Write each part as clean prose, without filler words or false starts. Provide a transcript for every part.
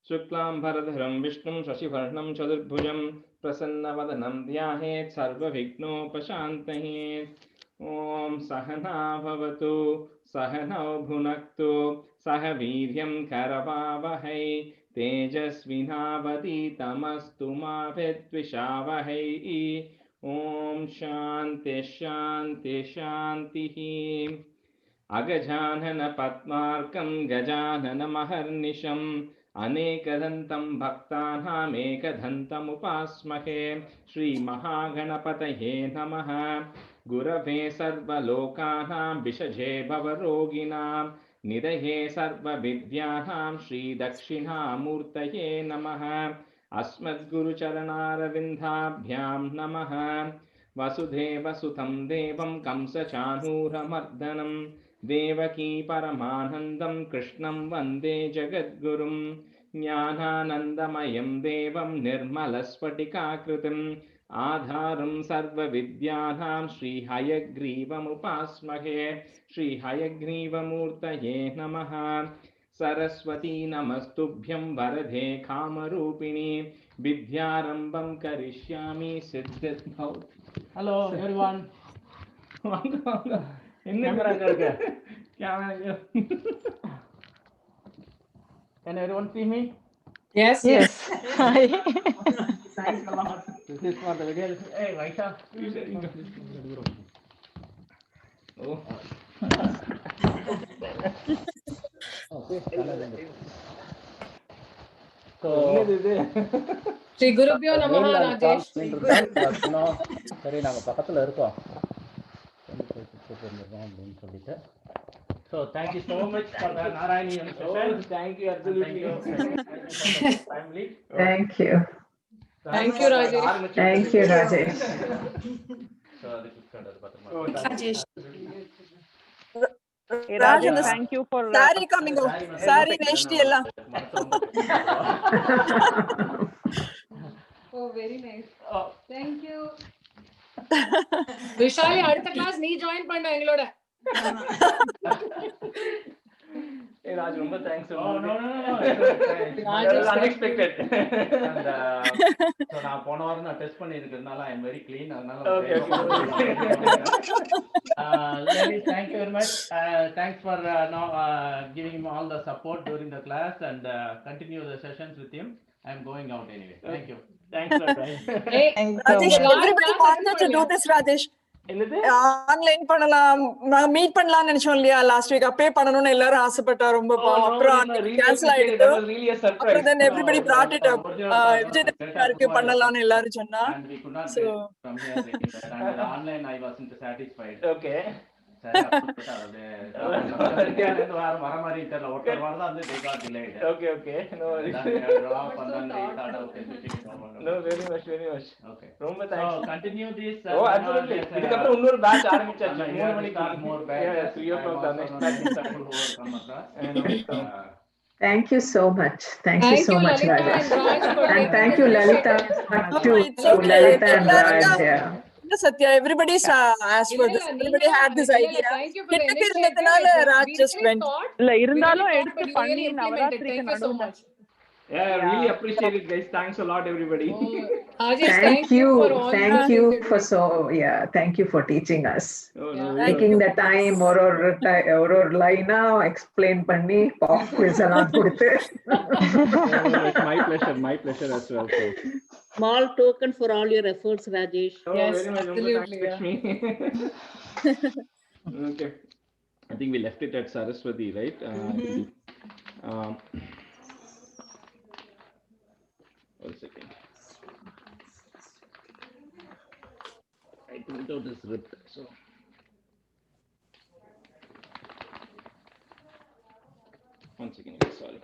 शुक्लांबरधरं विष्णुं शशिवर्णं चतुर्भुजं प्रसन्नवदनं ध्यायेत् सर्वविघ्नोपशान्तये। ॐ सहना भवतु सहनौ भुनक्तु सह वीर्यं करवावहै तेजस्विनावधीतमस्तु मा विद्विषावहै। ॐ शान्ति शान्ति शान्तिः। अगजानन पद्मार्कं गजाननमहर्निशम् अनेकदन्तं भक्तानामेकदन्तमुपास्महे। श्रीमहागणपतये नमः। गुरवे सर्वलोकानां विषजे भवरोगिणां निधये सर्वविद्यानां श्रीदक्षिणामूर्तये नमः। अस्मद्गुरुचरणारविन्दाभ्यां नमः। वसुदेवसुतं देवं कंसचाणूरमर्दनं देवकी परमानन्दं कृष्णं वन्दे जगद्गुरुं। ज्ञानानन्दमयं देवं निर्मलस्फटिकाकृतिम् आधारं सर्वविद्यानां श्रीहयग्रीवमुपास्महे। श्रीहयग्रीवमूर्तये नमः। सरस्वती नमस्तुभ्यं वरदे कामरूपिणी विद्यारंभं करिष्यामि सिद्धिर्भवतु। Hello everyone. வாங்க வாங்க. என்ன Camera இருக்கு. Camera. Can everyone see me? Yes, yes. Thanks a lot. This is for the video. Hey, Vaisha. Oh. Okay. So, Shri Gurubhyo Namaha, Rajesh. சரி நாங்க பக்கத்துல இருக்கோம் அப்படின்னு சொல்லிட்டு. So thank you so much for the Narayanian session. Thank you, absolutely. Family. Thank you. Thank you, Rajesh. Thank you, Rajesh. So this is kind of Rajesh. Raj, thank you for Sari coming out. Sari neshti ella. Oh, very nice. Thank you. Vishali, அடுத்த class நீ join பண்ண எங்களோட. Hey Raj, ரொம்ப thanks. Oh no. That was unexpected. And so நான் போன வாரம் நான் test பண்ணி இருக்கிறதுனால I am very clean. அதனால Okay. Ladies, thank you very much. Thanks for giving him all the support during the class and continue the sessions with him. I am going out anyway. Thank you. Thanks a lot. Hey, Rajesh, everybody wanted to do this, Rajesh. என்னது? Online பண்ணலாம், meet பண்ணலாம்னு நினைச்சோம் இல்லையா last week. அப்பே பண்ணணும்னு எல்லாரும் ஆசைப்பட்டா ரொம்ப. அப்புறம் கேன்சல் ஆயிடுது. அப்புறம் then everybody brought it up. Vijay சாருக்கு பண்ணலாம்னு எல்லாரும் சொன்னா. And we could not So get from here getting that. And the online I wasn't satisfied. Okay. சரி அப்படிப்பட்ட அது வர மாதிரி தெரியல. ஒரு வாரம் தான் வந்து they got delayed. Okay. No worries. No, very much. Okay. ரொம்ப So thanks. continue this. Oh, absolutely. இதுக்கப்புறம் இன்னொரு batch ஆரம்பிச்சாச்சு. 3 மணிக்கு. More Yeah, 3 o'clock the next batch is starting. Thank you so much. Thank you so much, Lalita Rajesh. and Raj, for And taking thank the you, Lalita, initiative. to it's okay. Lalita and Raj. Yeah. Satya, everybody asked for this. Everybody had this idea. Thank you for the கிட்டக்கு initiative. இருந்ததுனால Raj just went. இல்ல We இருந்தாலும் really எடுத்து thought, but you பண்ணி really implemented. நவராத்திரிக்கு Thank you so நடுவுல much. Yeah, I really appreciate it, guys. Thanks a lot, everybody. Rajesh, Thank you. for all Thank the you things for thank you for teaching us. Oh, no, Taking the time ஒரு லைனா explain பண்ணி pop quiz எல்லாம் கொடுத்து. It's my pleasure as well. So. Small token for all your efforts, Rajesh. Oh, Yes, very much. absolutely, Thanks, Lakshmi. Okay. I think we left it at Saraswati, right? One second. I think out is ripped. So. One second, guys, sorry.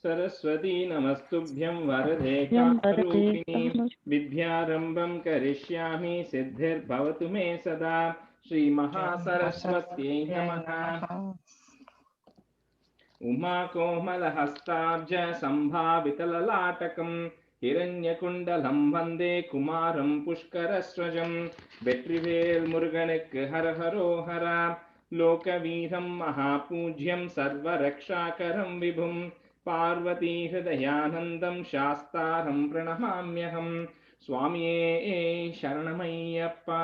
Saraswati नमस्तुभ्यं वरदे कामरूपिणी विद्यारंभं करिष्यामि सिद्धिर्भवतु मे सदा श्रीमहासरस्वत्यै नमः। उमा कोमलहस्ताब्ज सम्भावितललाटकं हिरण्यकुण्डलं वन्दे कुमारं पुष्करस्वजं वेट्रिवेल् मुरुगनुक्कु हर हरो हरा लोकवीरं महापूज्यं सर्वरक्षाकरं विभुं पार्वती हृदयानन्दं शास्तारं प्रणमाम्यहं स्वामिये शरणमय्यप्पा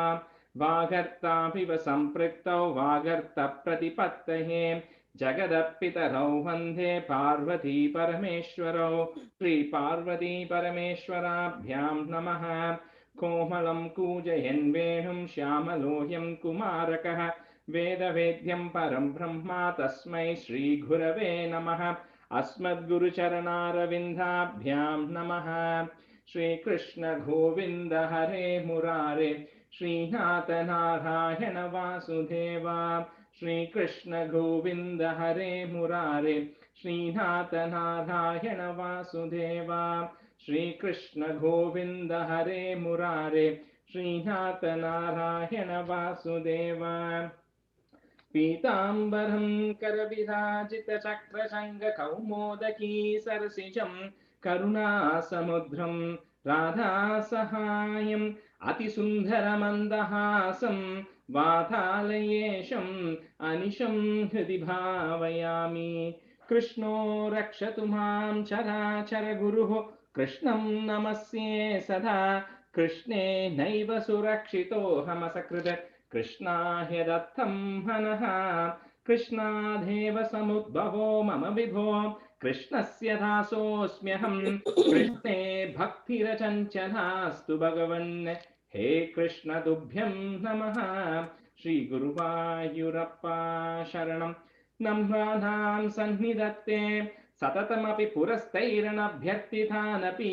वागर्ताविव सम्पृक्तौ वागर्तप्रतिपत्तये जगदपितरौ वन्दे पार्वती परमेश्वरौ श्रीपार्वती परमेश्वराभ्यां नमः कोमलं कूजयन् वेणुं श्यामलोऽयं कुमारकः वेदवेद्यं परं ब्रह्म तस्मै श्रीगुरवे नमः अस्मद्गुरुचरणारविन्दाभ्यां नमः श्रीकृष्ण गोविन्द हरे मुरारे श्रीनाथ नारायण वासुदेव श्रीकृष्ण गोविन्द हरे मुरारे श्रीनाथ नारायण वासुदेव श्रीकृष्ण गोविन्द हरे मुरारे श्रीनाथ नारायण वासुदेव पीताम्बरं करविराजितचक्रशङ्खकौमोदकी सरसिजं करुणासमुद्रं राधासहायम् अतिसुन्दरमन्दहासं वातालयेशम् अनिशं हृदि भावयामि कृष्णो रक्षतु मां चराचरगुरुः कृष्णं नमस्ये सदा कृष्णे नैव सुरक्षितोऽहमसकृत् कृष्णाय दत्तं मनः कृष्णादेव समुद्भवो मम विभो कृष्णस्य दासोऽस्म्यहं कृष्णे भक्तिरचञ्चलास्तु भगवन् हे कृष्ण तुभ्यं नमः श्रीगुरुवायुरप्पा शरणं नम्राणां सन्निधत्ते सततमपि पुरस्तैरनभ्यर्थितानपि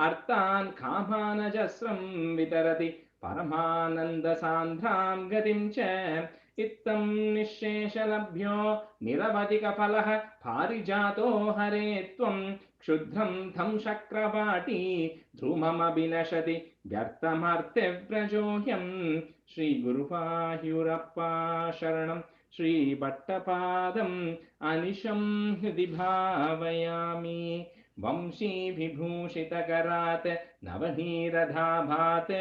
अर्थान् कामानजस्रं वितरति परमानन्दसान्द्रां गतिं च इत्थं निःशेषलभ्यो निरवधिकफलः पारिजातो हरे त्वं क्षुद्रं तं शक्रवाटी ध्रुवमभिनशति व्यर्थमर्त्यव्रजोऽयं श्रीगुरुवायुरप्पा शरणं श्रीभट्टपादम् अनिशं हृदि भावयामि वंशीविभूषितकरात् नवनीरधाभात्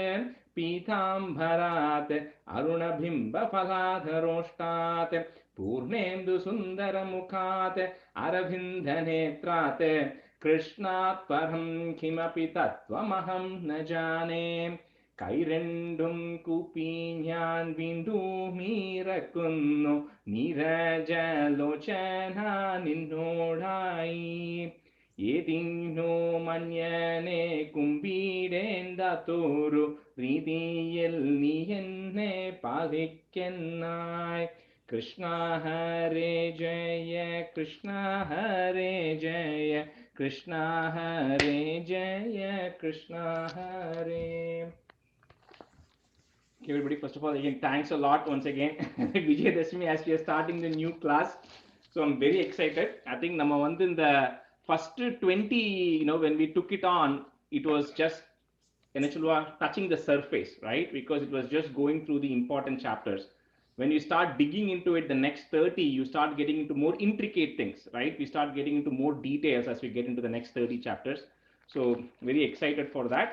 पीताम्बरात् अरुणबिम्बफलाधरोष्टात् पूर्णेन्दुसुन्दरमुखात् अरविन्दनेत्रात् कृष्णात् परं किमपि तत्त्वमहं न जाने കൈരണ്ടും കൂപ്പി ഞാൻ വീണ്ടുമീറക്കുന്നു നീരജലോചന നിന്നോടായി ഏതിനോ മഞ്ഞനെ കുമ്പിടേണ്ടാത്തൊരു രീതിയിൽ നീ എന്നെ പാലിക്കെന്നായി കൃഷ്ണ ഹരേ ജയ കൃഷ്ണ ഹരേ ജയ കൃഷ്ണ ഹരേ ജയ കൃഷ്ണ ഹരേ. Everybody, first of all, again, thanks a lot once again, Vijayadashmi, as we are starting the new class. So I'm very excited. I think number one, in the first 20, when we took it on, it was just touching the surface, right? Because it was just going through the important chapters. When you start digging into it, the next 30, you start getting into more intricate things, right? We start getting into more details as we get into the next 30 chapters. So very excited for that.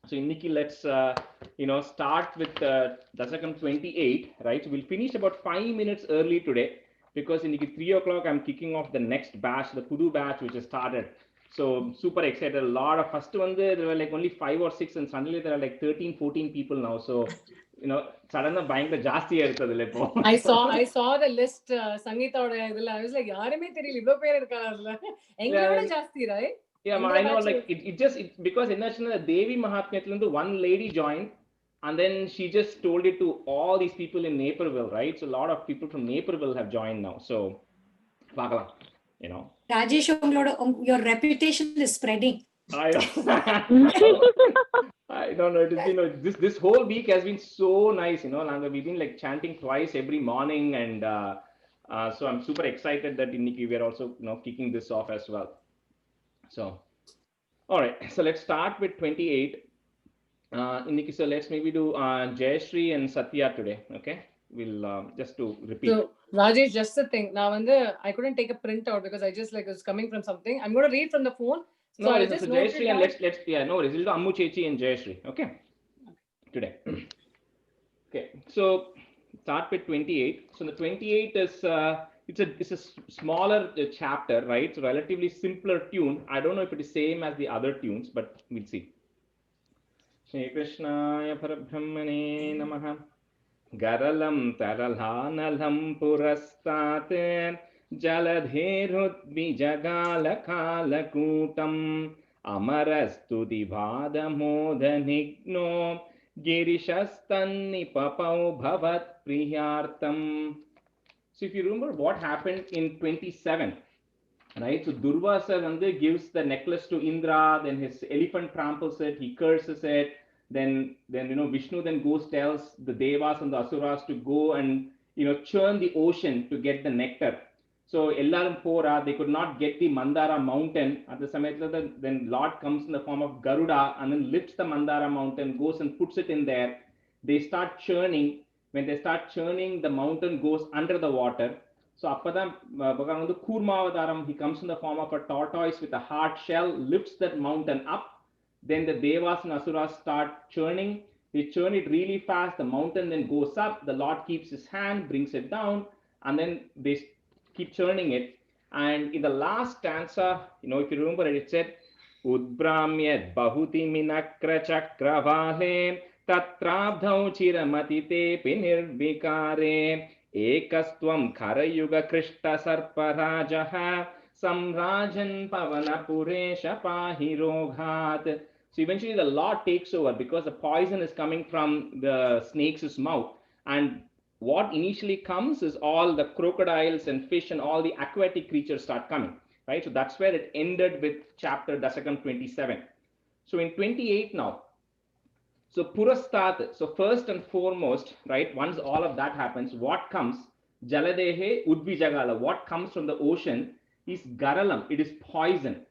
So Nikki, let's start with Dasakam 28, right? So we'll finish about 5 minutes early today because in 3 o'clock I'm kicking off the next batch, the Pudu batch, which has started. So super excited. A lot of first one there were like only 5 or 6, and suddenly there are like 13, 14 people now. So suddenly buying the jasti I saw the list, Sangeeta oda idella. I was like, yarume theriyala ivlo per irukara engaloda jasti, right? Yeah, I know, like it just because in Devi Mahatmyathil one lady joined, and then she just told it to all these people in Naperville, right? So a lot of people from Naperville have joined now. So Rajesh, your reputation is spreading. I don't know. It has been this whole week has been so nice, Langa. We've been like chanting twice every morning, and so I'm super excited that in Nikki we are also kicking this off as well. So, all right. So let's start with 28. Nikki, so let's maybe do Jayashree and Satya today. Okay, we'll just to repeat. So Rajesh, just a thing. Now, I couldn't take a printout because I just was coming from something. I'm going to read from the phone. So No, I'll worries, just so note it Jayashree and down. let's yeah, no worries. We'll do Ammu Chechi and Jayashree. Okay. Today. Okay. So start with 28. So the 28 is it's a smaller chapter, right? It's a relatively simpler tune. I don't know if it is same as the other tunes, but we'll see. Shri Krishnaya Parabrahmane Namaha. Garalam Taralhanalam Purastate Jaladherudvijagalakalakutam Amarastu Divadamodanigno Girishastannipapau Bhavat Priyartam. So if you remember what happened in 27, right? So Durvasa gives the necklace to Indra, then his elephant tramples it, he curses it. Then Vishnu then goes, tells the Devas and the Asuras to go and churn the ocean to get the nectar. So Ellarum Pora, they could not get the Mandara mountain. At the Samayatla, then Lord comes in the form of Garuda and then lifts the Mandara mountain, goes and puts it in there. They start churning. When they start churning, the mountain goes under the water. So Appada Kurmavadaram, he comes in the form of a tortoise with a hard shell, lifts that mountain up. Then the Devas and Asuras start churning. They churn it really fast. The mountain then goes up. The Lord keeps his hand, brings it down, and then they keep churning it. And in the last stanza, if you remember it, it said, Udbramyat Bahuti Minakra Chakravale Tatrabdhau Chiramatite Pinirvikare Ekastvam Karayuga Krishta Sarparajaha Samrajan Pavana Puresha Pahiroghat. So eventually the Lord takes over because the poison is coming from the snake's mouth. And what initially comes is all the crocodiles and fish and all the aquatic creatures start coming, right? So that's where it ended with chapter Dasakam 27. So in 28 now, so Purastat, so first and foremost, right, once all of that happens, what comes? Jaladehe Udvijagala, what comes from the ocean is Garalam, it is poison.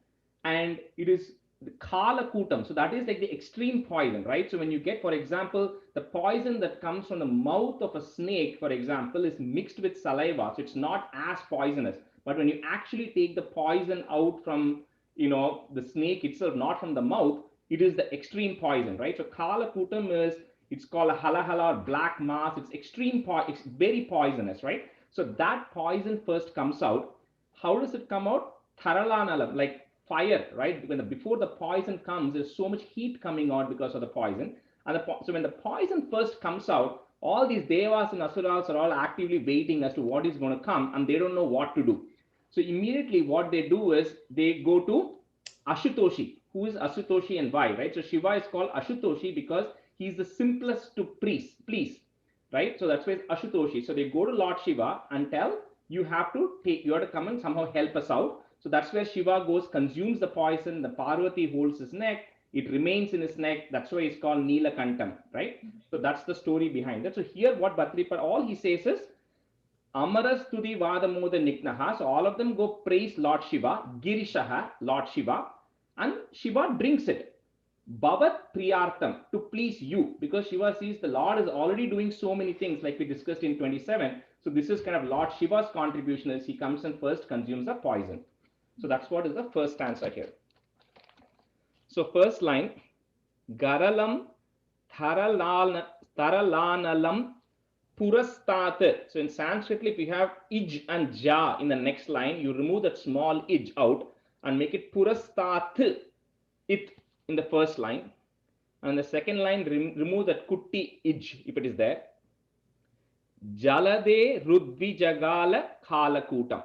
And it is the Kalakutam, so that is like the extreme poison, right? So when you get, for example, the poison that comes from the mouth of a snake, for example, is mixed with saliva, so it's not as poisonous. But when you actually take the poison out from, the snake itself, not from the mouth, it is the extreme poison, right? So Kalakutam is, it's called a halahala or black mass. It's extreme, it's very poisonous, right? So that poison first comes out. How does it come out? Tharalanalam, like fire, right? Before the poison comes, there's so much heat coming out because of the poison. And so when the poison first comes out, all these Devas and Asuras are all actively waiting as to what is going to come, and they don't know what to do. So immediately what they do is they go to Ashutoshi. Who is Ashutoshi and why, right? So Shiva is called Ashutoshi because he's the simplest to please, right? So that's why it's Ashutoshi. So they go to Lord Shiva and tell, you have to come and somehow help us out. So that's where Shiva goes, consumes the poison, the Parvati holds his neck, it remains in his neck. That's why it's called Neelakantam, right? So that's the story behind that. So here what Bhatripad, all he says is, Amaras Tudi Vadamoda Niknaha. So all of them go praise Lord Shiva, Girishaha, Lord Shiva, and Shiva drinks it. Bhavat Priyartam, to please you, because Shiva sees the Lord is already doing so many things like we discussed in 27. So this is kind of Lord Shiva's contribution is he comes and first consumes the poison. So that's what is the first stanza here. So first line, Garalam Taralanalam Purastat. So in Sanskrit, if you have ij and ja in the next line, you remove that small ij out and make it Purastat, it in the first line. And the second line, remove that kutti ij if it is there. Jalade Rudvijagala Kalakutam.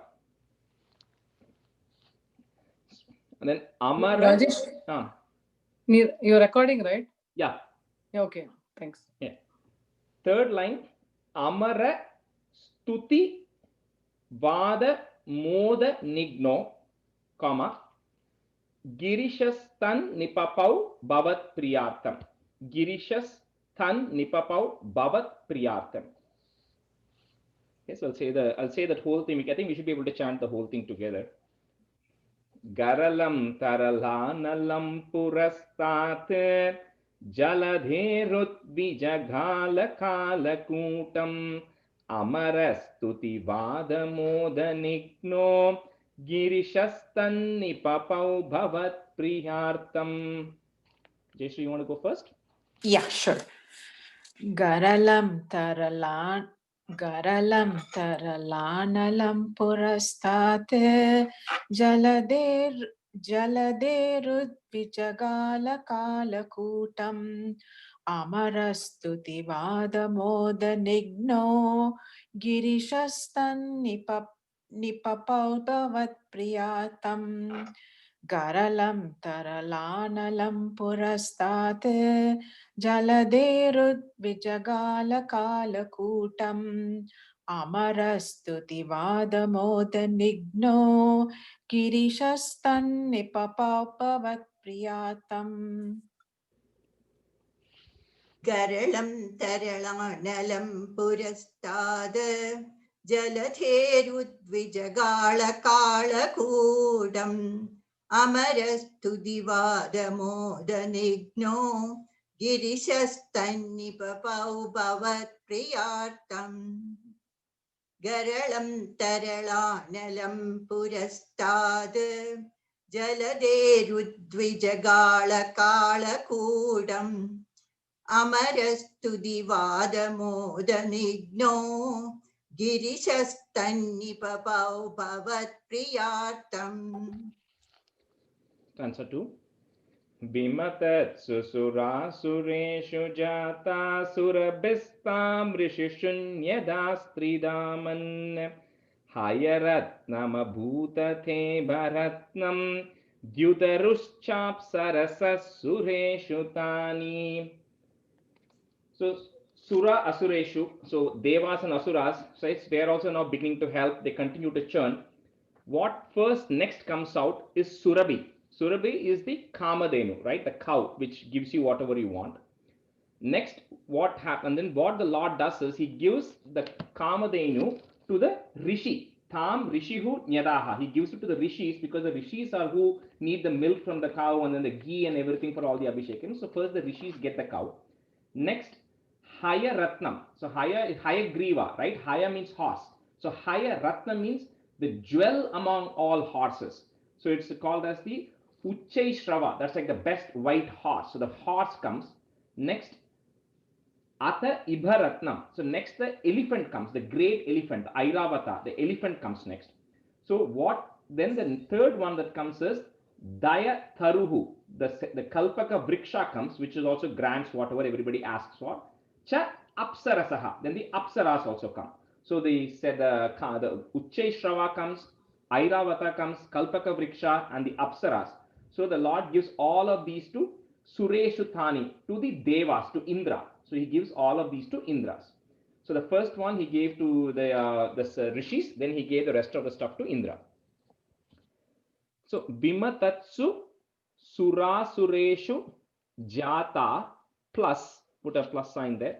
And then Amara. Rajesh, you're recording, right? Yeah. Yeah, okay. Thanks. Yeah. Third line, Amara Stuti Vada Moda Nigno, comma, Girishastan Nipapau Bhavat Priyartam. Girishastan Nipapau Bhavat Priyartam. Okay, so I'll say that whole thing. I think we should be able to chant the whole thing together. Garalam Taralanalam Purastat Jaladherut Vijagala Kalakutam Amarastuti Vadamoda Nikno girishastannipapau bhavat priyartam. Jayshree, you want to go first? Yeah, sure. Garalam taralanalam purastate jaladerudvijagala kalakutam amarastuti vadamodanigno girishastan nipapaudavat priyatam. Garalam taralanalam purastate jaladerudvijagala kalakutam amarastuti vadamodanigno girishastan nipapapavat priyatam. Garalam taralanalam purastada jaladherudvijagala kalakudam amarastu divadamodanigno girishastannipapau bhavat priyartam. Garalam taralanalam purastada jaladerudvijagala kalakudam amarastu divadamodanigno girishastannipapau bhavat priyartam. Answer 2. Bimatat susura sureshu jata surabhistam rishishunyadas hayaratnam bhutate bharatnam dyutaruschap sarasas sureshu tani. So Sura Asureshu, so Devas and Asuras, so they are also now beginning to help. They continue to churn. What first next comes out is Surabhi. Surabhi is the Kamadhenu, right? The cow, which gives you whatever you want. Next, what happens, then what the Lord does is he gives the Kamadhenu to the Rishi. Tam Rishihu Nyadaha. He gives it to the Rishis because the Rishis are who need the milk from the cow and then the ghee and everything for all the Abhishekam. So first the Rishis get the cow. Next, Haya Ratnam. So Haya Griva, right? Haya means horse. So Haya Ratnam means the jewel among all horses. So it's called as the Uchai Shrava. That's like the best white horse. So the horse comes. Next, Atha Ibharatnam. So next the elephant comes, the great elephant, Airavata. The elephant comes next. So what, then the third one that comes is Daya Tharuhu. The Kalpaka Vriksha comes, which is also grants whatever everybody asks for. Cha Apsarasaha. Then the Apsaras also come. So they said the Uchai Shrava comes, Airavata comes, Kalpaka Vriksha, and the Apsaras. So the Lord gives all of these to Sureshu Thani, to the Devas, to Indra. So he gives all of these to Indras. So the first one he gave to the Rishis, then he gave the rest of the stuff to Indra. So Bimatatsu Surasureshu Jata plus, put a plus sign there,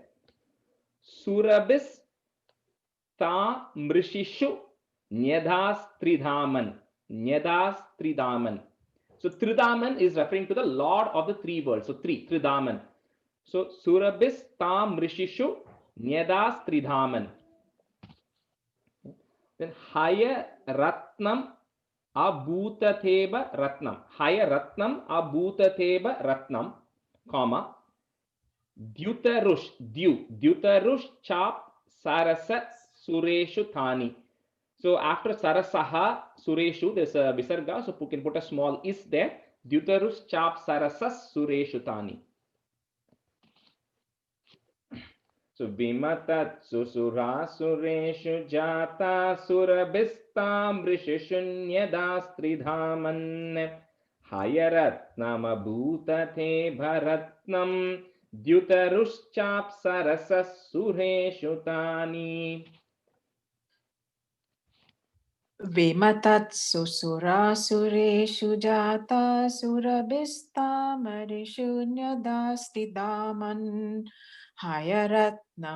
Surabis Ta Mrishishu Nyadas Tridhaman. Nyadas Tridhaman. So Tridhaman is referring to the Lord of the three worlds. So Tridhaman. So Surabis Tam Rishishu Nyadas Tridhaman. Then Haya Ratnam Abhutatheba Ratnam. Haya Ratnam Abhutatheba Ratnam, comma, Dyutarush Chap Sarasa Sureshu Thani. So after Sarasaha Sureshu, there's a Visarga, so you can put a small is there. Dyutarush Chap Sarasas Sureshu Thani. So Vimatat Susura Sureshu Jata Surabistam Rishishunyadas Tridhaman Hayaratnam Bhutate Bharatnam Dyutarush Chap Sarasas Sureshu Tani. Vimatat susura sureshu jata surabistamarishunyadasti daman hayaratna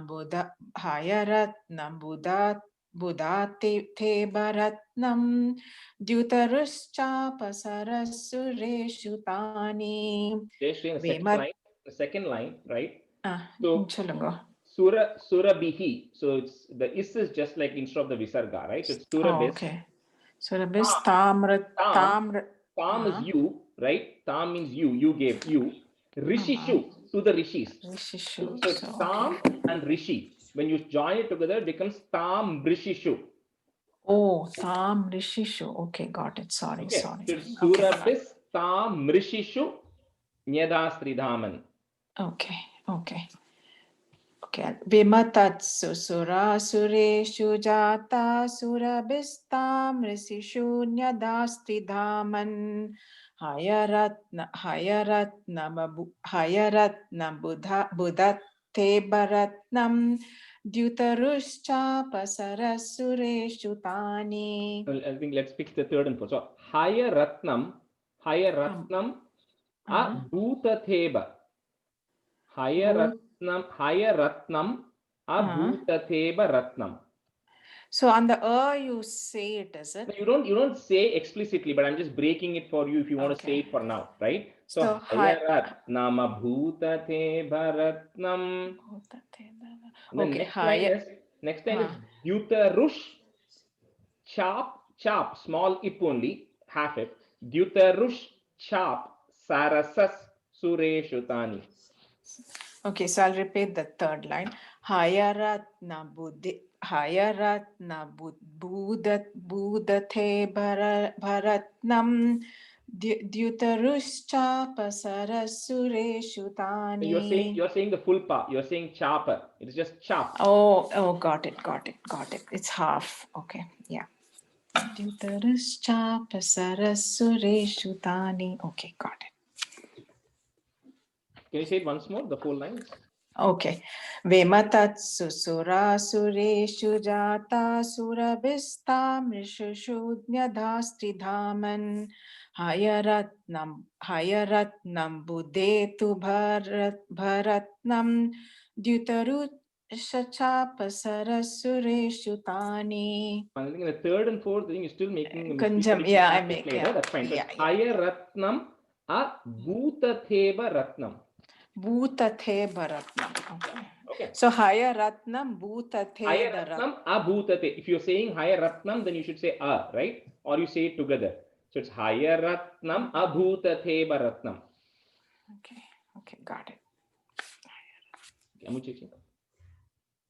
budati te baratnam dyutaruschapasaras sureshu tani. The second line, right? So Surabihi. So it's the is just like instead of the Visarga, right? So it's Surabis. Okay. Surabhis Tamra. Tam is you, right? Tam means you. You gave you. Rishishu, to the rishis. Rishishu. So it's Tam and Rishi. When you join it together, it becomes Tam Rishishu. Oh, Tam Rishishu. Okay, got it. Sorry. So it's Surabhis Tam Rishishu Nyadastridhaman. Okay. Vimatatsu sura sureshu jata surabhistam risishu nyadasti dhaman hayaratna buddhate bharatnam dyutaruscha pasarasureshu tani. I think let's fix the third and fourth. So Hayaratnam abhutatheba. Hayaratnam abhutatheba ratnam. So on the you say it, is it? You don't say explicitly, but I'm just breaking it for you if you want to say it for now, right? So Hayaratnam abhutatheba ratnam. Next line is Dyutarush chap, small ip only, half it. Dyutarush chap sarasas sureshutani. Okay, so I'll repeat the third line. Hayaratna budate bharatnam dyutarushcha pasarasureshu. You're saying the full part. You're saying chapa. It is just chap. Oh, got it. It's half. Okay, yeah. Dyutaruscha pasarasureshu. Okay, got it. Can you say it once more, the whole lines? Okay. Vematatsu sura sureshu jata surabhistam rishushu nyadastri dhaman hayaratnam budetu bharatnam dyutaruscha pasarasureshu tani. I think in the third and fourth, I think you're still making a mistake. Yeah, I make it. That's fine. So Hayaratnam abhutatheba ratnam. Bhutathe Ratnam. Okay. So Hayaratnam Bhutathe Hayaratnam abhutate. If you're saying Hayaratnam, then you should say right? Or you say it together. So it's Hayaratnam abhutate baratnam. Okay, got it.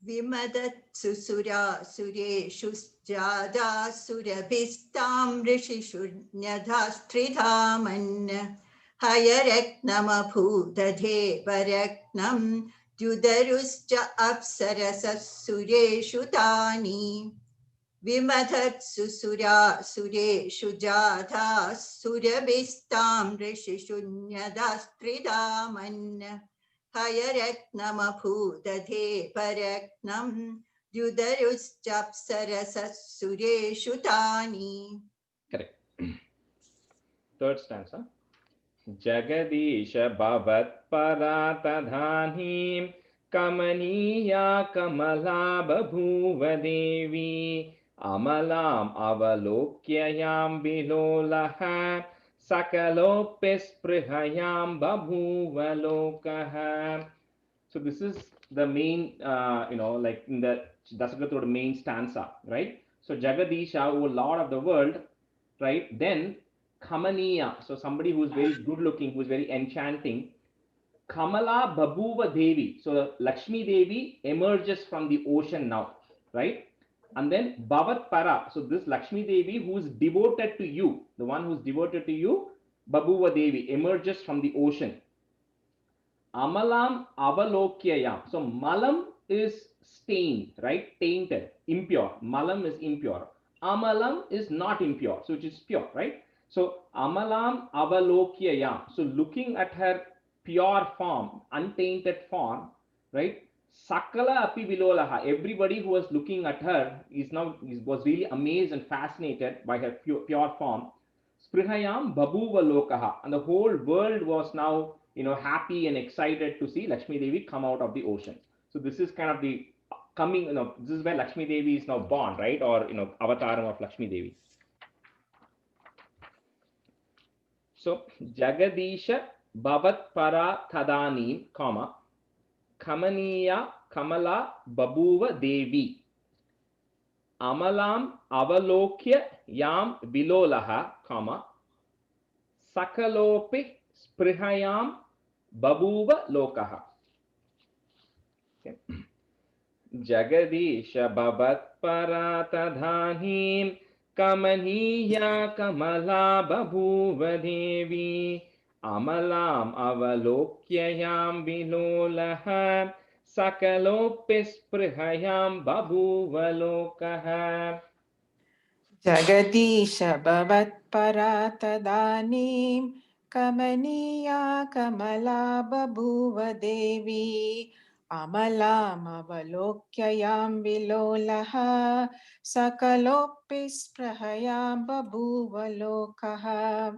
Vimadatsu sura sureshu jada surabhistam rishishu nyadastridhaman Hayaratnam abhutadhe bharatnam dyutaruscha apsarasas sureshu tani. Vimadatsu sura sureshu jata surabhistam rishishu nyadastridhaman Hayaratnam abhutadhe bharatnam dyutaruscha apsarasas sureshu tani. Correct. Third stanza. Jagadisha bhavat paratadhani kamaniya kamala babhuva devi amalam avalokyayam vilolaha sakalopes prihayam babhuva lokaha. So this is the main, like in the Dasagatra main stanza, right? So Jagadisha, O Lord of the world, right? Then Kamaniya, so somebody who is very good looking, who is very enchanting. Kamala Babhuva Devi, so Lakshmi Devi emerges from the ocean now, right? And then Bhavat Para, so this Lakshmi Devi who is devoted to you, the one who is devoted to you, Babhuva Devi emerges from the ocean. Amalam Avalokyayam, so Malam is stained, right? Tainted, impure. Malam is impure. Amalam is not impure, so it is pure, right? So Amalam Avalokyayam, so looking at her pure form, untainted form, right? Sakala api vilolaha, everybody who was looking at her was really amazed and fascinated by her pure form. Sprihayam babhuva lokaha, and the whole world was now happy and excited to see Lakshmi Devi come out of the ocean. So this is kind of the coming, this is where Lakshmi Devi is now born, right? Or avataram of Lakshmi Devi. So Jagadisha Bhavat Para Tadani, comma, Kamaniya Kamala Babhuva Devi Amalam avalokya yam vilolaha, comma, sakalopi sprihayam babuva lokaha. Okay. Jagadisha bhavat paratadhanim kamaniya kamala babuva devi amalam avalokyayam vilolaha sakalopis prihayam babuva lokaha. Jagadisha bhavat paratadanim kamaniya kamala babuva devi amalam avalokyayam vilolaha sakalopis prahayam babuva lokaha.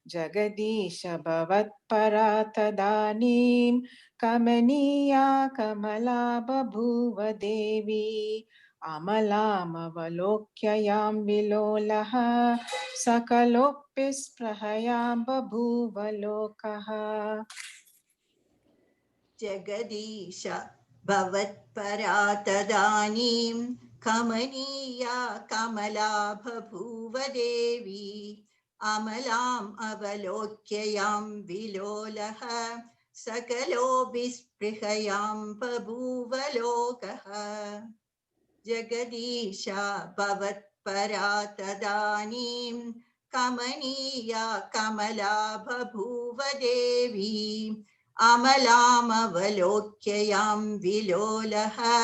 Jagadisha bhavat paratadanim kamaniya kamala babuva devi amalam avalokyayam vilolaha sakalopis prahayam babuva lokaha. Jagadisha bhavat paratadanim kamaniya kamala bhabuva devi amalam avalokyayam vilolaha sakalo visprihayam babuva lokaha. Jagadisha bhavat paratadanim kamaniya kamala bhabuva devi amalam avalokyayam vilolaha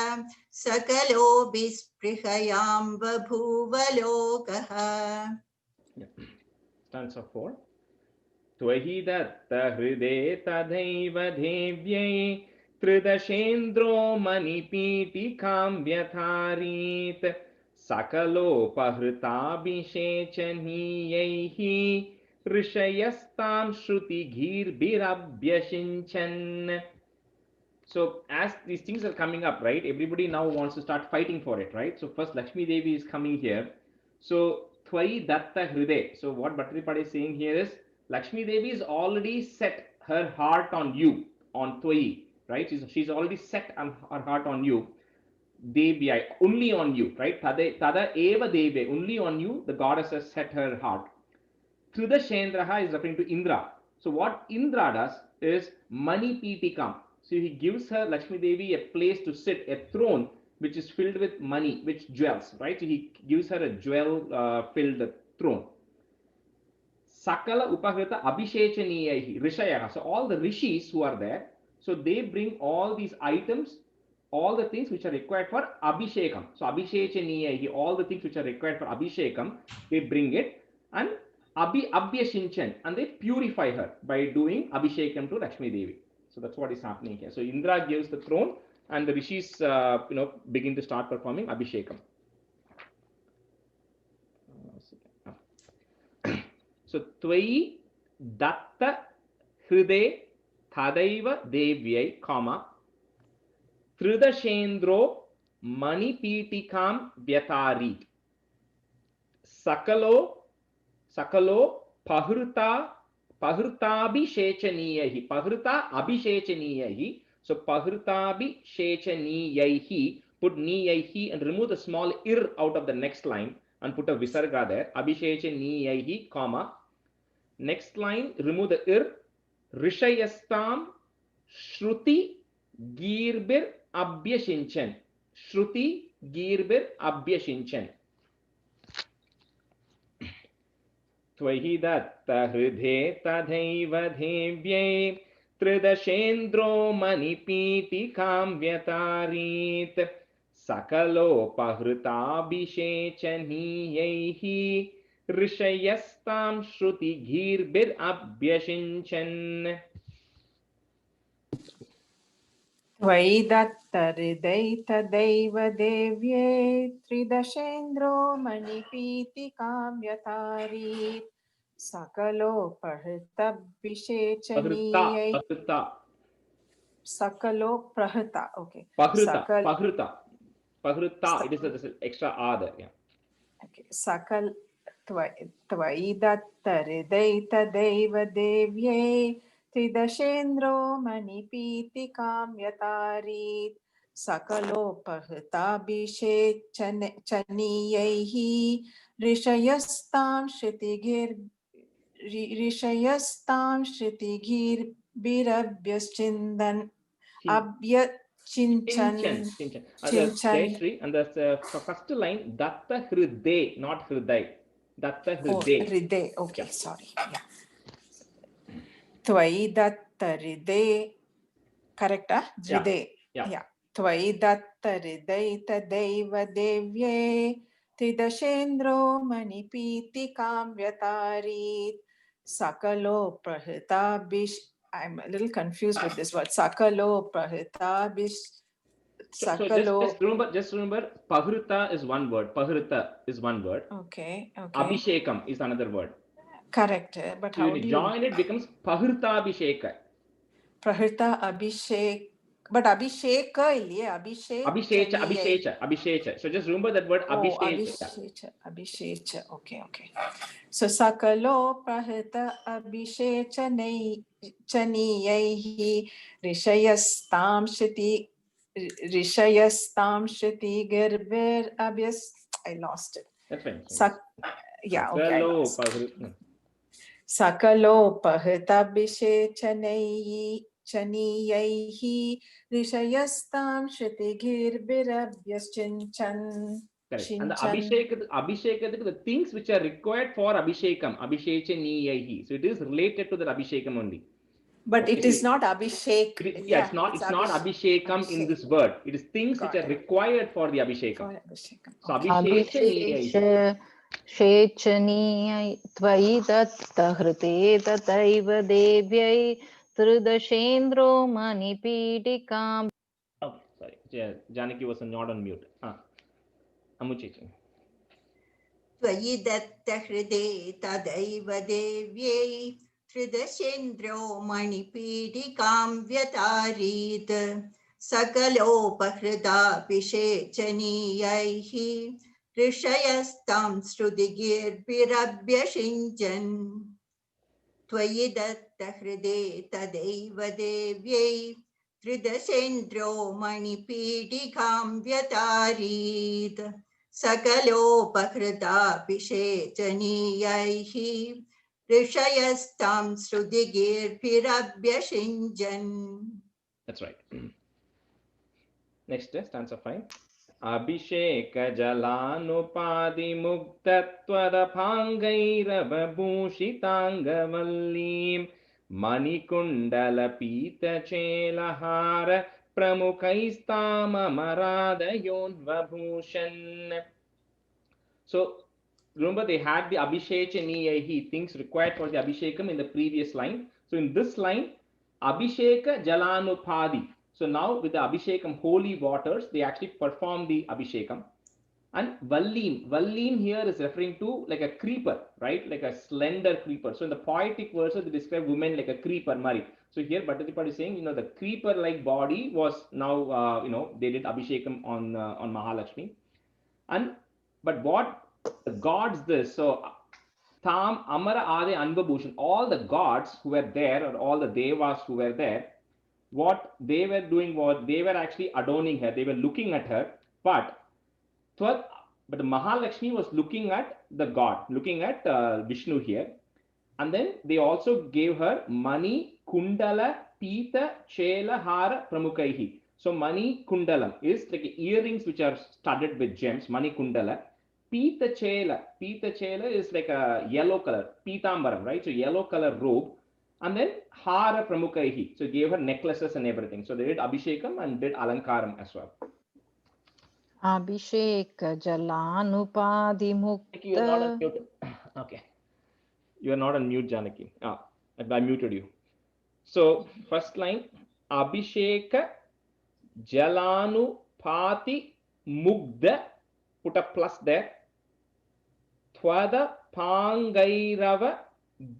sakalo visprihayam babuva lokaha. Stanza 4. Tvahi datta hride tadaiva devyai tridashendro manipitikam vyatharit sakalopahrtabhishechaniyaihi rishayastam shrutighirbirabhyashinchan. So as these things are coming up, right, everybody now wants to start fighting for it, right? So first Lakshmi Devi is coming here. So Tvai Datta Hride. So what Bhattaripad is saying here is Lakshmi Devi is already set her heart on you, on Tvai, right? She's already set her heart on you. Devyai, only on you, right? Tada eva Devya, only on you, the goddess has set her heart. Trida Shendraha is referring to Indra. So what Indra does is Mani Pitikam. So he gives her, Lakshmi Devi, a place to sit, a throne which is filled with money, which jewels, right? So he gives her a jewel-filled throne. Sakala Upahrita Abhishechaniyahi Rishayaha. So all the rishis who are there, so they bring all these items, all the things which are required for Abhishekam. So Abhishechaniyahi, all the things which are required for Abhishekam, they bring it and Abhyashinchan, and they purify her by doing Abhishekam to Lakshmi Devi. So that's what is happening here. So Indra gives the throne, and the rishis, begin to start performing Abhishekam. So Tvai Datta Hride Tadaiva Devyai, comma, Tridashendro Manipitikam Vyatari Sakalo Pahrtabhishechaniyahi. Pahrta Abhishechaniyahi. So Pahrtabhishechaniyahi, put niyahi and remove the small ir out of the next line and put a visarga there. Abhishechaniyahi, comma. Next line, remove the ir. Rishayastam Shruti Girbir Abhyashinchan. Shruti Girbir Abhyashinchan. Tvahi datta hridhe tadhaiva devyai tridashendro manipitikam vyatarit sakalopahrtabhishechaniyaihi rishayastam shrutighirbir abhyashinchan. Tvai datta hridai tadaiva devye tridashendro manipitikam vyatarit sakalo pahrtabhishechaniyai sakalo prahrta. Okay. Pahrta. It is the extra a there. Yeah. Okay. Sakal Tvai datta hridai tadaiva devye tridashendro manipitikam vyatarit सकलोपहृताभिषेचनीयैः ऋषयस्तां श्रुतिभिरभ्यश्चिन्दन् अभ्यचिञ्चन् Chinchan. चिञ्चन्. Jayashree, and that's first line, Datta Hriday, not Hriday. Datta Oh, Hriday. Hriday. Okay, Yeah. sorry. Yeah. Tvai datta hriday. Correct, ah? Hriday. Yeah. Tvai datta hriday tadaiva devye tridashendro manipiti kamvyatarit sakalo prahitabish. I'm a little confused with this word. Sakalo prahitabish. So Sakalo. just remember, Pahruta is one word. Pahruta is one word. Okay. Abhishekam is another word. Correct. But So how when do you you join it, becomes Pahruta Abhisheka. Prahita Abhishek, but Abhisheka illiye, Abhishecha. So just remember that word Abhishecha. Abhishecha. Okay. So Sakalo Prahita Abhishechaniyaihi Rishayastam Shruti Gerbir Abhyas. I lost it. That's fine. Yeah, okay. Sakalo Pahritabhishechaniyaihi Rishayastam Shrutigirvirabhyaschincan. Correct. And the Abhisheka, the things which are required for Abhishekam, Abhishechaniyahi. So it is related to the Abhishekam only. But it is not Abhishek. Yeah, it's not Abhishekam in this word. It is things which are required for the Abhishekam. So Abhishechaniyahi. Shechaniyai Tvai datta hrite tataiva devyai Tridashendro manipidikam. Oh, sorry. Janaki was not on mute. Amuchechi. Tvayi datta hride tadaiva devyai Tridashendro manipidikam vyatarit Sakalopahृदा Abhishechaniyaihi Rishayastam Shrutigirvirabhyashinjan Tvayi datta hride tadaiva devyai Tridashendro manipidikam vyatarit Sakalopahृदा Abhishechaniyaihi Rishayastam Shrutigirvirabhyashinjan. That's right. Next stanza 5. Abhisheka jalanupadi muktatvarabhangairabhabhushitangavallim manikundala pita chelahara pramukaistamamaradayonvabhushan. So remember, they had the Abhishechaniyahi, things required for the Abhishekam in the previous line. So in this line, Abhisheka jalanupadi. So now with the Abhishekam holy waters, they actually perform the Abhishekam. And Vallim here is referring to like a creeper, right? Like a slender creeper. So in the poetic verses, they describe women like a creeper, Mari. So here Bhattacharya is saying, the creeper-like body was now, they did Abhishekam on Mahalakshmi. But what the gods this, so Tam Amara Ade Anvabhushan, all the gods who were there, or all the devas who were there, what they were doing was they were actually adorning her, they were looking at her, but the Mahalakshmi was looking at the god, looking at Vishnu here. And then they also gave her Mani, Kundala, Pita, Chela, Hara, Pramukaihi. So Mani Kundalam is like earrings which are studded with gems, Mani Kundala. Pita Chela is like a yellow color, Pitambaram, right? So yellow color robe. And then Hara Pramukaihi. So gave her necklaces and everything. So they did Abhishekam and did Alankaram as well. Abhisheka jalanupadi mukta. You are not on mute. Okay. You are not on mute, Janaki. I muted you. So first line, Abhisheka jalanupati mugda. Put a plus there. Twada pangairava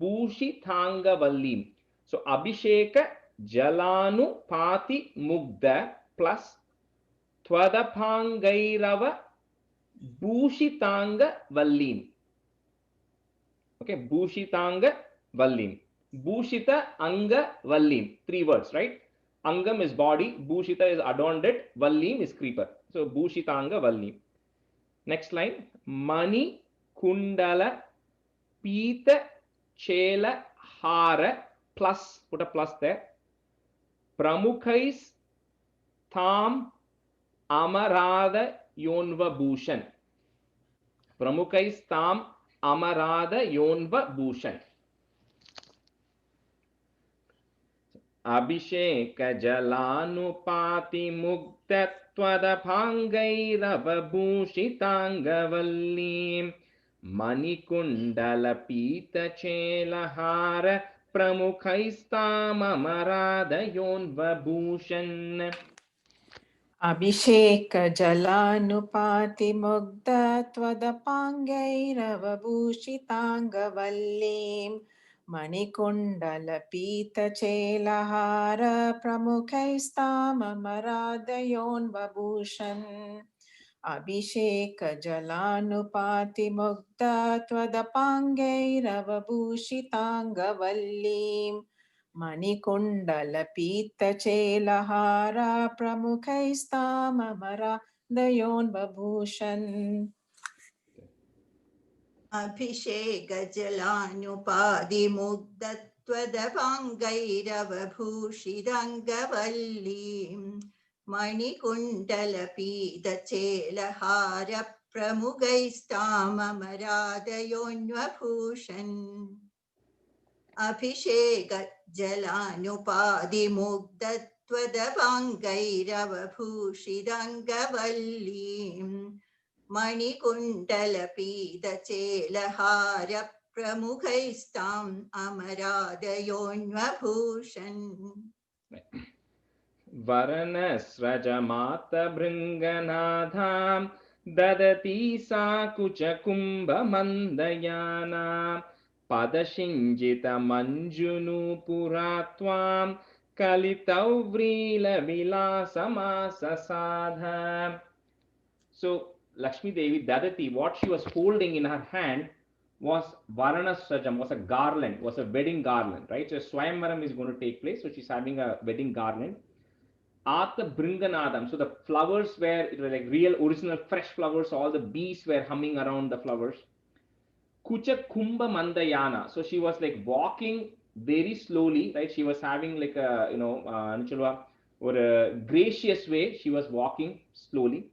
Bhushi Thanga Vallim. So Abhisheka Jalanu Pati Mugda plus Twadapangairava Bhushi Thanga Vallim. Okay, Bhushi Thanga Vallim. Bhushita Anga Vallim. 3 words, right? Angam is body, Bhushita is adorned it, Vallim is creeper. So Bhushitanga Vallim. Next line, Mani Kundala Pita Chela Hara, plus, put a plus there. Pramukhais Tham Amarada Yonva Bhushan. Pramukhais Tham Amarada Yonva Bhushan. Abhishek Jalanupati Muktatwadaphangairava Bhushitangavalim Manikundala Pita Chelahara Pramukhaistam Amarada Yonva Bhushan. Abhisheka Jalanupati Mugda Tvadapangairava Bhushitangavalim Manikundala Pita Chelahara Pramukhaistam Amaradayon Babushan. Abhisheka Jalanupati Mugda Tvadapangairava Bhushitangavalim Manikundala Pita Chelahara Pramukhaistam Amaradayon Babushan. Abhisheka Jalanupadi Mugdattvadapangairava Bhushitangavalim Manikundala Pita Chelahara Pramukhaistam Amaradayon Bhushan. Abhisheka Jalanupadi Mugdattvadapangairava Bhushitangavalim Manikundala Pita Chelahara Pramukhaistam Amaradayon Bhushan. Varanas Rajamata Bringanadham Dadati Sakucha Kumbha Mandayana Padashinjita Manjunu Puratvam Kalitauvrila Vilasamasa Sadha. So Lakshmi Devi Dadati, what she was holding in her hand was Varanasrajam, was a garland, was a wedding garland, right? So Swayamvaram is going to take place, so she's having a wedding garland. Atha Bringanadam, so the flowers were, it was like real original fresh flowers, all the bees were humming around the flowers. Kucha Kumbha Mandayana, so she was like walking very slowly, right? She was having like a, or a gracious way, she was walking slowly.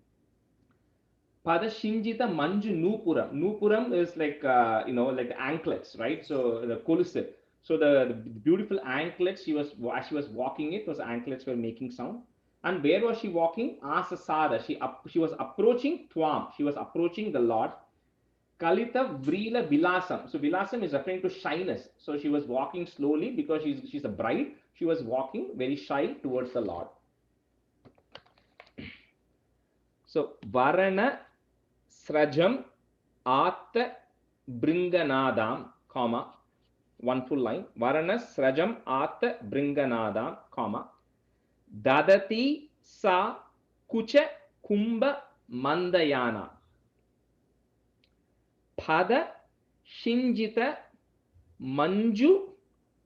Pada Shinjita Manju Nupuram. Nupuram is like, like the anklets, right? So the kolusu. So the beautiful anklets, as she was walking it, those anklets were making sound. And where was she walking? Asasada. She was approaching Twam. She was approaching the Lord. Kalita Vrila Vilasam. So Vilasam is referring to shyness. So she was walking slowly because she's a bride. She was walking very shy towards the Lord. So Varana Srajam Atta Bringanadam, comma, one full line. Varana Srajam Atta Bringanadam, comma. Dadati Sa Kucha Kumbha Mandayana. Pada Shinjita Manju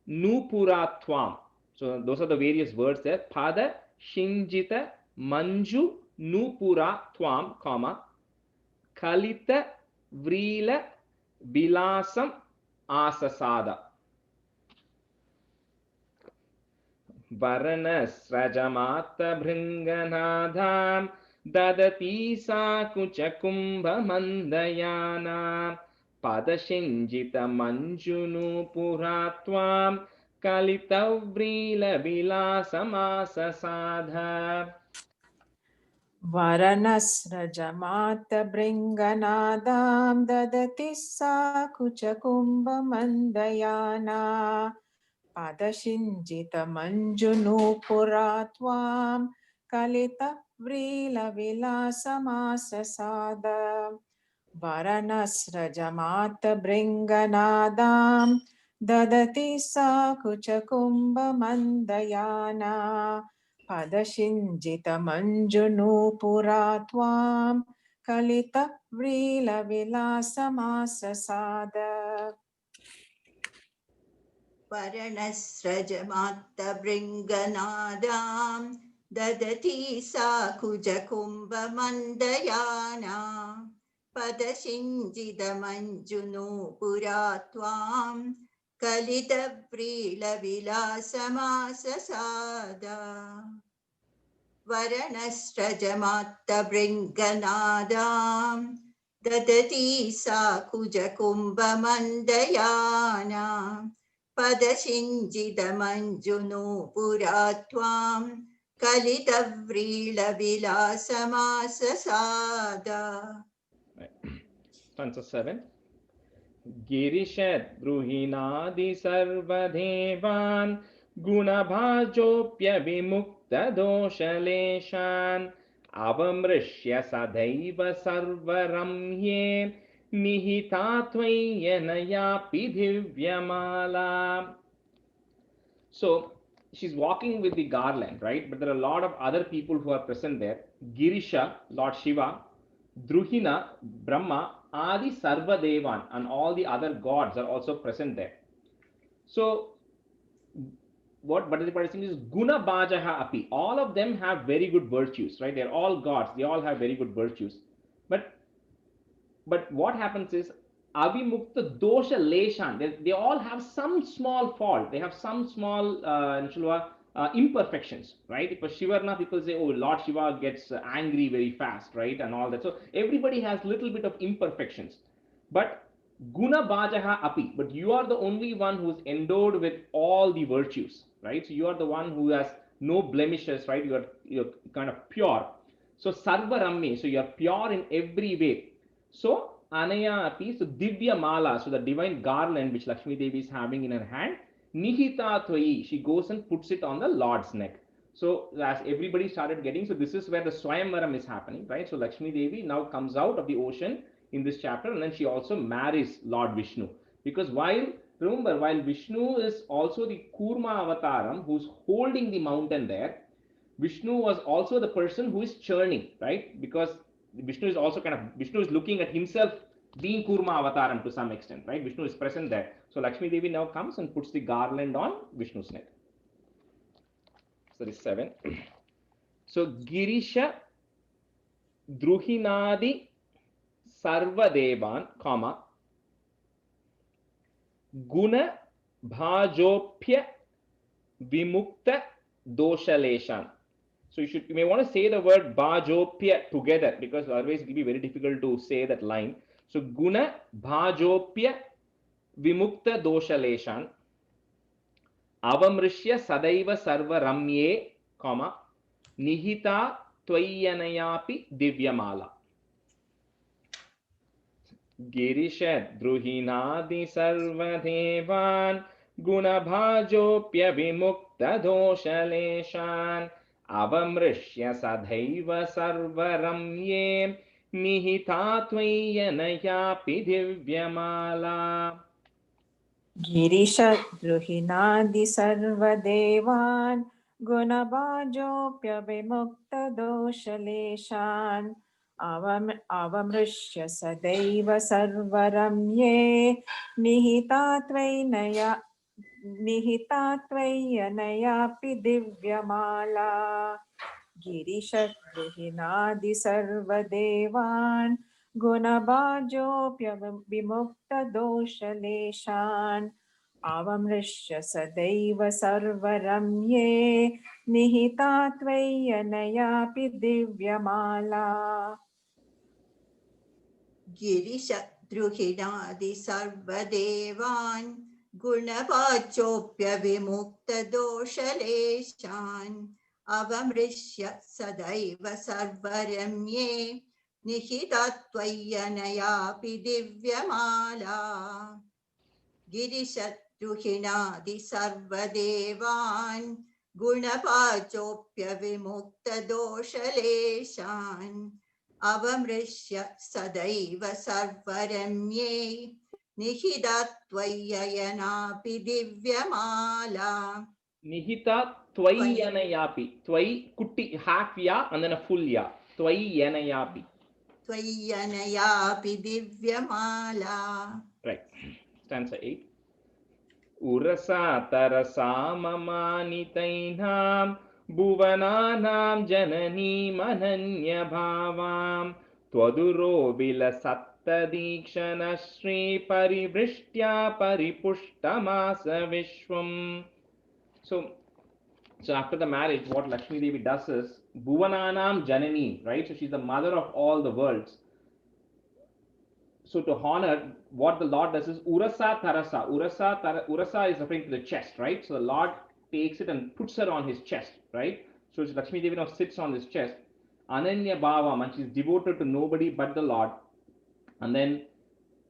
Nupuratvam. So those are the various words there. Pada Shinjita Manju Nupuratvam, comma. Kalita Vrila Vilasam Asasada. Varanas Rajamata Bringanadham Dadati Sakucha Kumbha Mandayana Padashinjita Manjunu Puratvam Kalitavrila Vilasamasasada. Varanas Rajamata Bringanadam Dadati Sakucha Kumbha Mandayana Padashinjita Manjunu Puratvam Kalita Vrila Vilasamasasada. Varanas Rajamata Bringanadam Dadati Sakucha Kumbha Mandayana Padashinjita Manjunu Puratvam Kalita Vrila Vilasamasasada. वर्णस्रजमात्तभृङ्गनादां ददति सा कुजकुम्भमन्दयाना पदशिञ्जितमञ्जुनूपुरा त्वां कलितव्रीलविलासमाससादा वर्णस्रजमात्तभृङ्गनादां ददति सा कुजकुम्भमन्दयाना पदशिञ्जितमञ्जुनूपुरा त्वां कलितव्रीलविलासमाससादा. Stanza 7. Girishat bruhinadi sarvadevan gunabhajopya vimukta doshaleshan avamrishya sadaiva sarvaramye nihitatvayanayapi divyamala. So she's walking with the garland, right? But there are a lot of other people who are present there. Girisha, Lord Shiva, Druhina, Brahma, Adi Sarvadevan, and all the other gods are also present there. So what Bhattacharya is saying is Guna Bhajaha Api. All of them have very good virtues, right? They're all gods. They all have very good virtues. But what happens is Avimukta Dosha Leshan. They all have some small fault. They have some small imperfections, right? If a Shivarna, people say, oh, Lord Shiva gets angry very fast, right? And all that. So everybody has little bit of imperfections. But Guna Bhajaha Api. But you are the only one who is endowed with all the virtues, right? So you are the one who has no blemishes, right? You're kind of pure. So Sarva Rammi. So you are pure in every way. So Anaya Api. So Divya Mala. So the divine garland which Lakshmi Devi is having in her hand. Nihita Tvai, she goes and puts it on the Lord's neck. So as everybody started getting, so this is where the Swayamvaram is happening, right? So Lakshmi Devi now comes out of the ocean in this chapter, and then she also marries Lord Vishnu. Because remember, while Vishnu is also the Kurma Avataram who's holding the mountain there, Vishnu was also the person who is churning, right? Because Vishnu is also Vishnu is looking at himself being Kurma Avataram to some extent, right? Vishnu is present there. So Lakshmi Devi now comes and puts the garland on Vishnu's neck. So that is 7. So Girisha Druhinadi Sarvadevan, comma, Guna Bhajopya Vimukta Doshaleshan. So you may want to say the word Bhajopya together, because otherwise it will be very difficult to say that line. So Guna Bhajopya Vimukta Doshaleshan Avamrishya Sadaiva Sarva Ramye, comma, Nihita Tvayanayapi Divyamala. Girishat Druhinadi Sarvadevan Gunabhajopya Vimukta Doshaleshan Avamrishya Sadaiva Sarva Ramye Nihita Tvayanayapi Divyamala. Girisha Druhinadi Sarvadevan Gunabhajopya Vimukta Doshaleshan Avamrishya Sadaiva Sarvaramye Nihitatvainayapi Divyamala. Girisha Druhinadi Sarvadevan Gunabhajopya Vimukta Doshaleshan Avamrishya Sadaiva Sarvaramye Nihitatvainayapi Divyamala. Girisha Druhinadi Sarvadevan Gunabhajopya Vimukta Doshaleshan Avamrishya Sadaiva Sarvaramye Nihitatvainayapi Divyamala. Girisha Druhinadi Sarvadevan Gunabhajopya Vimukta Doshaleshan Avamrishya Sadaiva Sarvaramye Nihitatvainayapi Divyamala. Nihita Tvayanayapi. Tvai kutti half ya and then a full ya. Tvayanayapi. Tvayanayapi Divyamala. Right. Stanza 8. Urasa tarasa mamanitain Bhuvananam janani mananya bhavam Twaduro vilasatta dikshana Shri parivristya paripushtamasa vishwam. So after the marriage, what Lakshmi Devi does is Bhuvananam janani, right? So she's the mother of all the worlds. So to honor, what the Lord does is Urasa Tarasa. Urasa is referring to the chest, right? So the Lord takes it and puts her on his chest, right? So Lakshmi Devi now sits on his chest. Ananya Bhavam, and she's devoted to nobody but the Lord. And then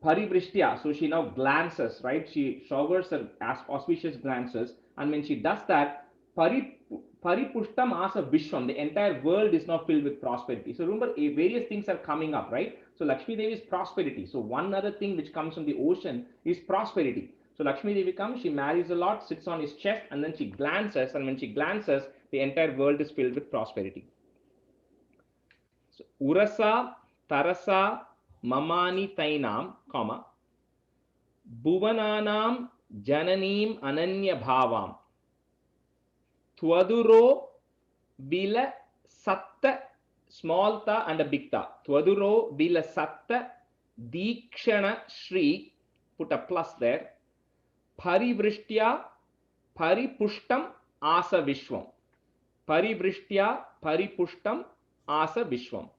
Parivristya, so she now glances, right? She showers her auspicious glances. And when she does that, Paripushtam asa Vishwam, the entire world is now filled with prosperity. So remember, various things are coming up, right? So Lakshmi Devi is prosperity. So one other thing which comes from the ocean is prosperity. So Lakshmi Devi comes, she marries a lot, sits on his chest, and then she glances. And when she glances, the entire world is filled with prosperity. So Urasa, Tarasa, Mamani Tainam, comma, Bhuvananam, Jananim, Ananya Bhavam, Twaduro, Bila, Satta, small ta and a big ta. Twaduro, Bila, Satta, Dikshana, Shri, put a plus there, Parivristya, Paripushtam, Asa Vishwam. Parivristya, Paripushtam, Asa Vishwam.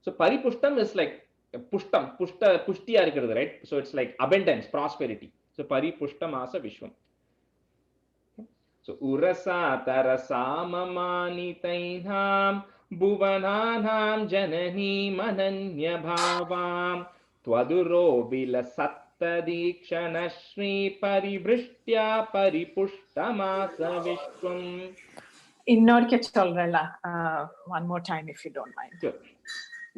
So Paripushtam is like Pushtam, Pushtiya irukkiradhu, right? So it's like abundance, prosperity. So Paripushtam Asa Vishwam. So Urasa Tarasa Mamanitainam Bhuvananam Janani Mananya Bhavam Twaduro Vilasatta Dikshana Shri Parivristya Paripushtamasa Vishwam. Innorke solrella, one more time if you don't mind. Sure.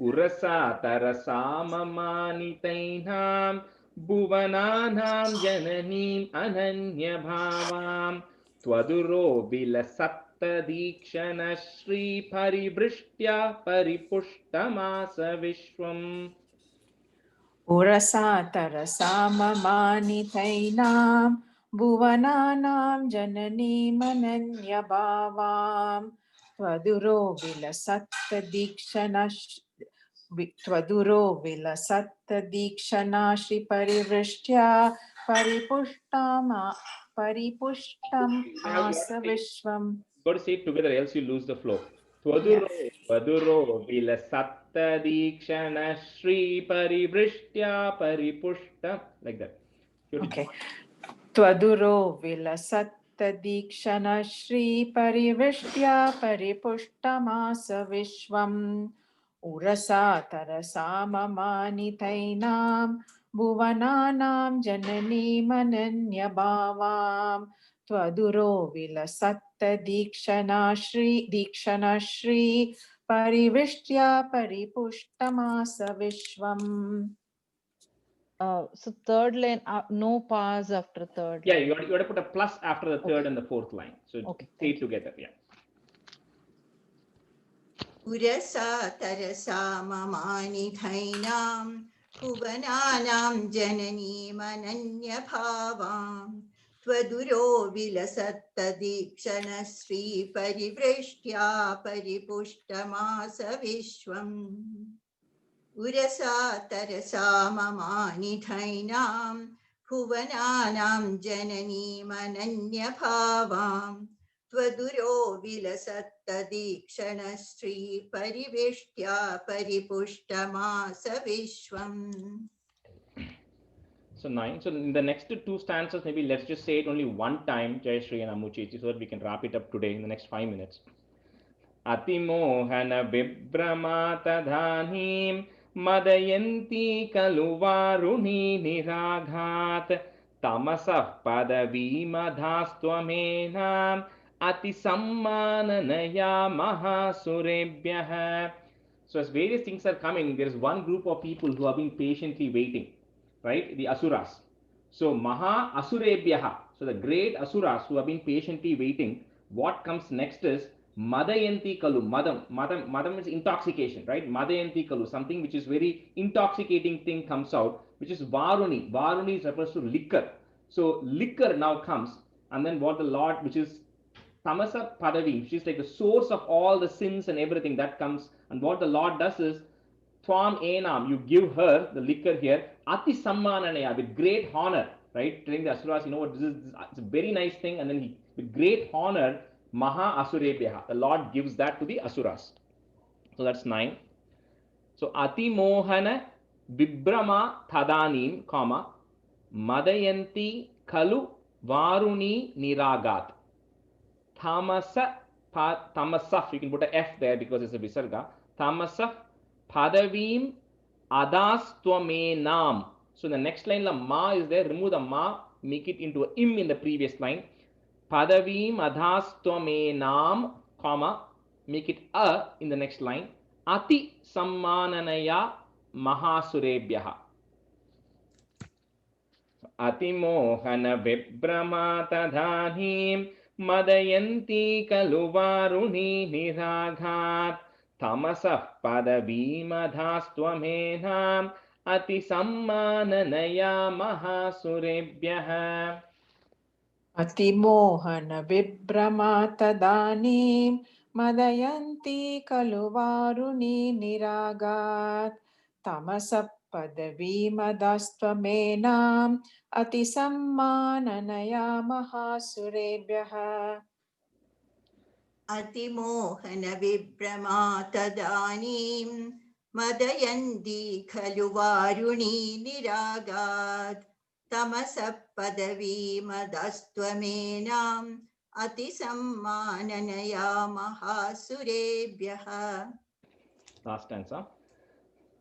Urasa Tarasa Mamanitainam Bhuvananam Jananim Ananya Bhavam Twaduro Vilasatta Dikshana Shri Parivristya Paripushtamasa Vishwam. Urasa tarasa mamanitainam Bhuvananam janani mananya bhavam Twaduro vilasatta dikshana Shri parivristya paripushtam asa vishwam. Got to say it together, else you lose the flow. Twaduro vilasatta dikshana Shri parivristya paripushtam, like that. Okay. Twaduro vilasatta dikshana Shri parivristya paripushtamasa vishwam. Urasa tarasa mamanitainam Bhuvananam janani mananya bhavam Twaduro vilasatta dikshana Shri parivristya paripushtamasa vishwam. So third line, no pause after third. Yeah, you got to put a plus after the third and the fourth line. So okay, say it together. Yeah. Urasa tarasa mamanitainam Bhuvananam janani mananya bhavam Twaduro vilasatta dikshana Shri parivristya paripushtamasa vishwam. Urasa tarasa mamanitainam Bhuvananam janani mananya bhavam Twaduro vilasatta dikshana Shri parivristya paripushtamasa vishwam. So 9. So in the next two stanzas, maybe let's just say it only one time, Jayashree and Amuchechi, so that we can wrap it up today in the next 5 minutes. Atimohana vibramata dhanim Madayanti kaluvaruni niraghat Tamasah padavi madhastvamenam Ati sammananaya mahasurebhyah. So as various things are coming, there is one group of people who have been patiently waiting, right? The Asuras. So Maha Asurebhyah. So the great Asuras who have been patiently waiting, what comes next is Madayanti Kalu. Madam is intoxication, right? Madayanti Kalu, something which is very intoxicating thing comes out, which is Varuni. Varuni refers to liquor. So liquor now comes, and then what the Lord, which is tamasa padavi, which is like the source of all the sins and everything that comes, and what the Lord does is Twam enam, you give her the liquor here, ati sammananaya, with great honor, right? Telling the asuras, you know what, it's a very nice thing, and then he, with great honor, maha asurebhya, the Lord gives that to the asuras. So that's 9. So ati mohana vibrama thadanim, comma, madayanti kalu varuni niragat. Tamasa, tamasaf, you can put a F there because it's a visarga. Tamasaf padavim adastwamenam. So the next line, the ma is there, remove the ma, make it into a im in the previous line. Padavim adastwamenam, comma, make it a in the next line. Ati sammananaya mahasurebhyaha. Ati mohana vibrama tadhanim madayanti kaluvaruni niraghat tamasah padavīmadhāstvamenam ati sammananaya mahasurebhyaha. Ati mohana vibrama tadanim madayanti kaluvaruni niragat tamasa padavīmadhāstvamenam ati sammananaya mahasurebhyaha. Ati mohana vibrama tadanim madayanti khaluvaruni niragat tamasa padavīmadhāstvamenam ati sammananaya mahasurebhyaha. Last stanza.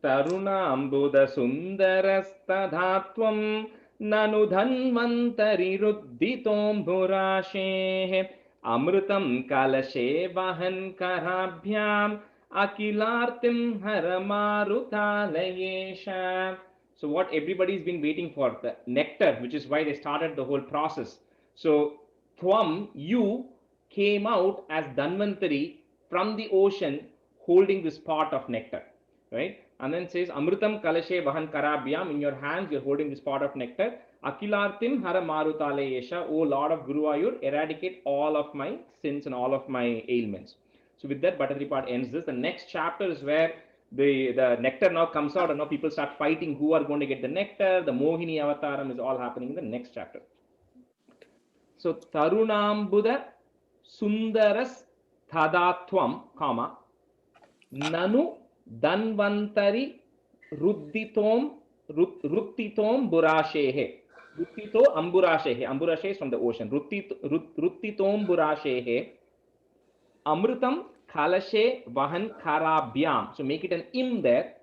Taruna ambuda sundarastadhatvam nanu dhanvantari rudditom burashe amrutam kalashe vahan karabhyam akilartim haramarutalayesha. So what everybody's been waiting for, the nectar, which is why they started the whole process. So Twam, you came out as Dhanvantari from the ocean holding this pot of nectar, right? And then says Amrutam Kalashe Vahan Karabhyam, in your hands you're holding this pot of nectar. Akilartim Hara Marutalayesha, O Lord of Guruvayur, eradicate all of my sins and all of my ailments. So with that, Bhattacharya part ends this. The next chapter is where the nectar now comes out and now people start fighting who are going to get the nectar. The Mohini Avataram is all happening in the next chapter. So Tarunambuda Sundaras Thadatvam, comma, Nanu Dhanvantari Rudditom Burashehe. Ruttito Amburashehe. Amburashe is from the ocean. Ruttitom Burashehe. Amrutam Kalashe Vahan Karabhyam. So make it an im there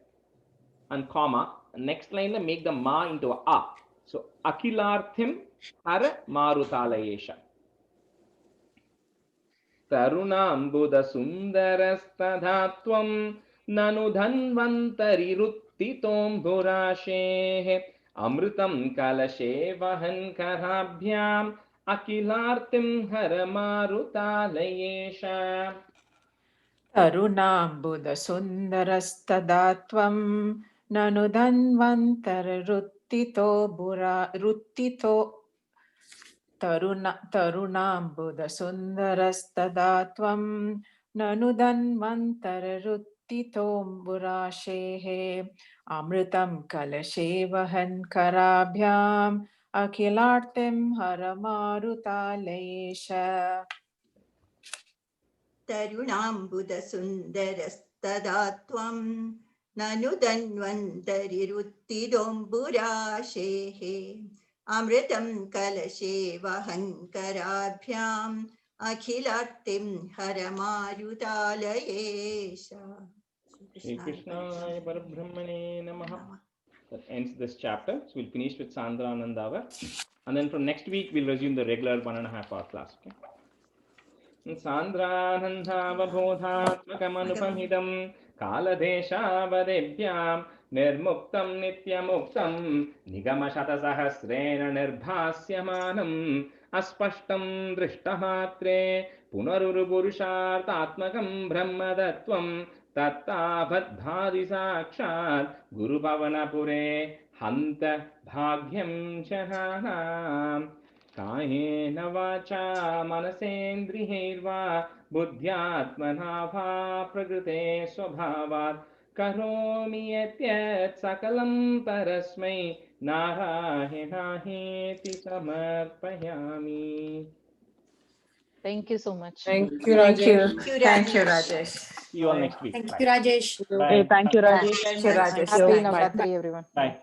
and comma. Next line, make the ma into a a. So Akilarthim Hara Marutalayesha. Tarunambuda sundarastadhatvam nanu dhanvantari ruttitom burashe amrutam kalashe vahan karabhyam akilartim haramarutalayesha. Tarunambuda sundarastadhatvam nanu dhanvantari ruttito Tarunambuda sundarastadhatvam nanu dhanvantari ruttitom burashehe amrutam kalashe vahan karabhyam akilartim haramarutalayesha. Tarunambuda sundarastadhatvam nanu dhanvantari ruttitom burashehe amritam kalashe vahan karabhyam akhilartim haramarutalayesha. Shri Krishna Parabrahmane Namaha. That ends this chapter. So we'll finish with Sandranandava. And then from next week, we'll resume the regular 1.5 hour class. Okay? Sandranandava bodhatmakamanupamhidam kaladeshavadebhyam nirmuktam nityamuktam nigamashatasahasrena nirbhasyamanam aspashtam drishtahatre punarurupurushartatmakam brahmadattvam तत्तावद्भाति साक्षात् गुरुभवनपुरे हन्त भाग्यं जनानां कायेन वाचा मनसेन्द्रियैर्वा बुद्ध्यात्मना वा प्रकृते स्वभावात् करोमि यद्यत् सकलं परस्मै नारायणाहेति समर्पयामि. Thank you so much. Thank you, Rajesh. Thank you, Rajesh. See you all next week. Thank Bye. you, Rajesh. Bye. Thank you, Rajesh. Thank you, Rajesh. Happy Bye. Navratri, everyone. Bye.